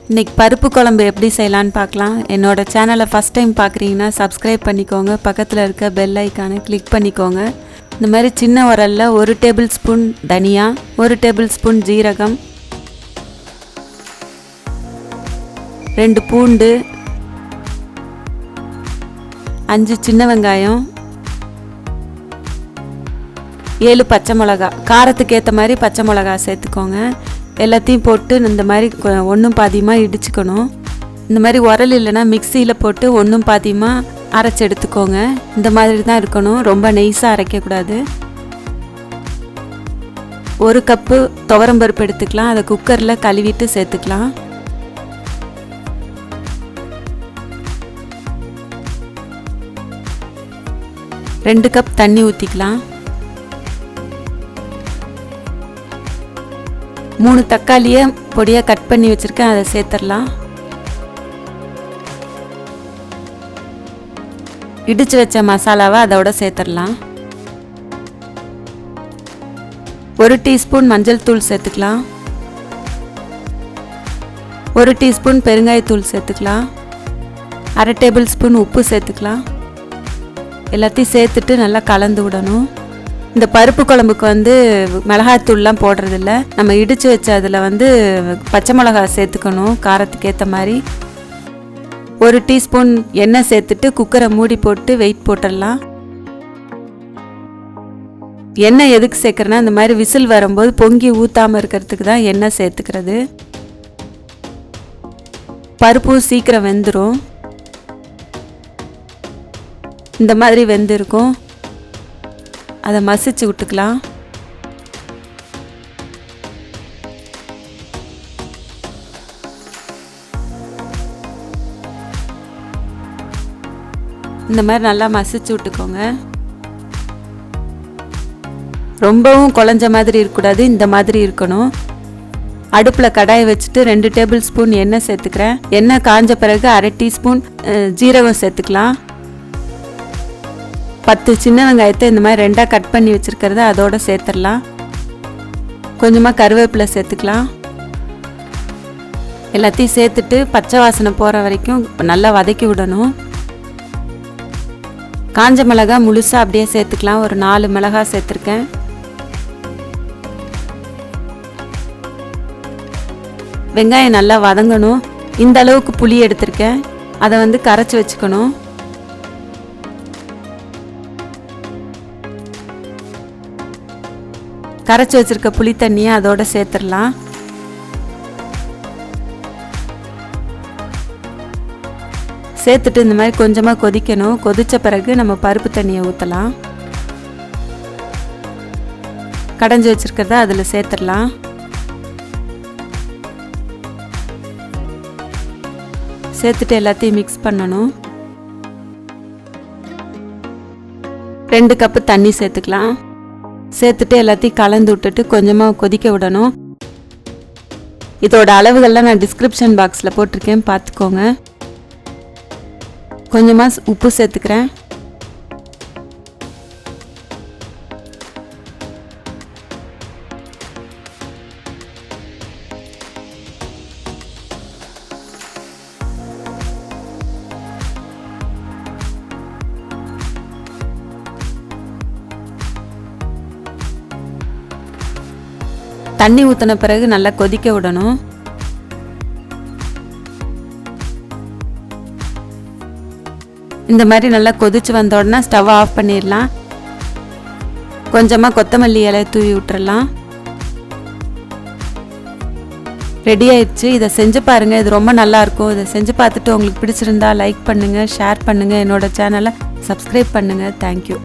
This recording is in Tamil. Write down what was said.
இன்னைக்கு பருப்பு குழம்பு எப்படி செய்யலான்னு பார்க்கலாம். என்னோட சேனலை ஃபஸ்ட் டைம் பார்க்குறீங்கன்னா சப்ஸ்கிரைப் பண்ணிக்கோங்க. பக்கத்தில் இருக்க பெல் ஐக்கானை கிளிக் பண்ணிக்கோங்க. இந்த மாதிரி சின்ன உரலில் 1 டேபிள் ஸ்பூன் தனியா, 1 டேபிள் ஸ்பூன் ஜீரகம், 2 பூண்டு, 5 சின்ன வெங்காயம், 7 பச்சை மிளகா, காரத்துக்கு ஏற்ற மாதிரி பச்சை மிளகா சேர்த்துக்கோங்க. எல்லாத்தையும் போட்டு இந்த மாதிரி ஒன்றும் பாதியமாக இடிச்சுக்கணும். இந்த மாதிரி உரல் இல்லைன்னா மிக்சியில் போட்டு ஒன்றும் பாதியமாக அரைச்சி எடுத்துக்கோங்க. இந்த மாதிரி தான் இருக்கணும், ரொம்ப நெய்ஸாக அரைக்கக்கூடாது. 1 கப்பு துவரம்பருப்பு எடுத்துக்கலாம். அதை குக்கரில் கழுவிட்டு சேர்த்துக்கலாம். ரெண்டு கப் தண்ணி ஊற்றிக்கலாம். 3 தக்காளியை பொடியாக கட் பண்ணி வச்சுருக்கேன், அதை சேர்த்துடலாம். இடித்து வச்ச மசாலாவை அதோட சேர்த்துடலாம். 1 டீஸ்பூன் மஞ்சள் தூள் சேர்த்துக்கலாம். 1 டீஸ்பூன் பெருங்காயத்தூள் சேர்த்துக்கலாம். 1/2 டேபிள் ஸ்பூன் உப்பு சேர்த்துக்கலாம். எல்லாத்தையும் சேர்த்துட்டு நல்லா கலந்து விடணும். இந்த பருப்பு குழம்புக்கு மிளகாய்த்தூள்லாம் போடுறதில்ல. நம்ம இடித்து வச்ச அதில் பச்சை மிளகாய் சேர்த்துக்கணும் காரத்துக்கு ஏற்ற மாதிரி. 1 டீஸ்பூன் எண்ணெய் சேர்த்துட்டு குக்கரை மூடி போட்டு வெயிட் போட்டுடலாம். எண்ணெய் எதுக்கு சேர்க்குறேன்னா இந்த மாதிரி விசில் வரும்போது பொங்கி ஊற்றாமல் இருக்கிறதுக்கு தான் எண்ணெய் சேர்த்துக்கிறது. பருப்பு சீக்கிரம் வெந்துடும். இந்த மாதிரி வெந்திருக்கும். அதை மசிச்சு விட்டுக்கலாம். இந்த மாதிரி நல்லா மசிச்சு விட்டுக்கோங்க. ரொம்பவும் குழஞ்ச மாதிரி இருக்கக்கூடாது, இந்த மாதிரி இருக்கணும். அடுப்பில் கடாயை வச்சுட்டு 2 டேபிள் ஸ்பூன் எண்ணெய் சேர்த்துக்கிறேன். எண்ணெய் காஞ்ச பிறகு 1/2 டீஸ்பூன் ஜீரகம் சேர்த்துக்கலாம். 10 சின்ன வெங்காயத்தை இந்த மாதிரி 2ஆக கட் பண்ணி வச்சுருக்கிறத அதோடு சேர்த்துடலாம். கொஞ்சமாக கருவேப்பிலை சேர்த்துக்கலாம். எல்லாத்தையும் சேர்த்துட்டு பச்சை வாசனை போகிற வரைக்கும் நல்லா வதக்கி விடணும். காஞ்ச மிளகாய் முழுசாக அப்படியே சேர்த்துக்கலாம். ஒரு 4 மிளகாய் சேர்த்துருக்கேன். வெங்காயம் நல்லா வதங்கணும். இந்த அளவுக்கு புளி எடுத்திருக்கேன், அதை கரைச்சி வச்சுக்கணும். கரைச்சி வச்சிருக்க புளி தண்ணியை அதோட சேர்த்துடலாம். சேர்த்துட்டு இந்த மாதிரி கொஞ்சமாக கொதிக்கணும். கொதித்த பிறகு நம்ம பருப்பு தண்ணியை ஊற்றலாம். கடைஞ்சி வச்சிருக்கிறத அதில் சேர்த்துடலாம். சேர்த்துட்டு எல்லாத்தையும் மிக்ஸ் பண்ணணும். 2 கப்பு தண்ணி சேர்த்துக்கலாம். சேர்த்துட்டு எல்லாத்தையும் கலந்து விட்டுட்டு கொஞ்சமாக கொதிக்க விடணும். இதோட அளவுகள்லாம் நான் டிஸ்கிரிப்ஷன் பாக்ஸில் போட்டிருக்கேன், பார்த்துக்கோங்க. கொஞ்சமாக உப்பு சேர்த்துக்கிறேன். தண்ணி ஊற்றின பிறகு நல்லா கொதிக்க விடணும். இந்த மாதிரி நல்லா கொதிச்சு வந்த உடனே ஸ்டவ் ஆஃப் பண்ணிடலாம். கொஞ்சமாக கொத்தமல்லி இலை தூவி விட்டுறலாம். ரெடி ஆயிடுச்சு. இதை செஞ்சு பாருங்கள், இது ரொம்ப நல்லாயிருக்கும். இதை செஞ்சு பார்த்துட்டு உங்களுக்கு பிடிச்சிருந்தா லைக் பண்ணுங்கள், ஷேர் பண்ணுங்கள், என்னோட சேனலை சப்ஸ்கிரைப் பண்ணுங்கள். தேங்க்யூ.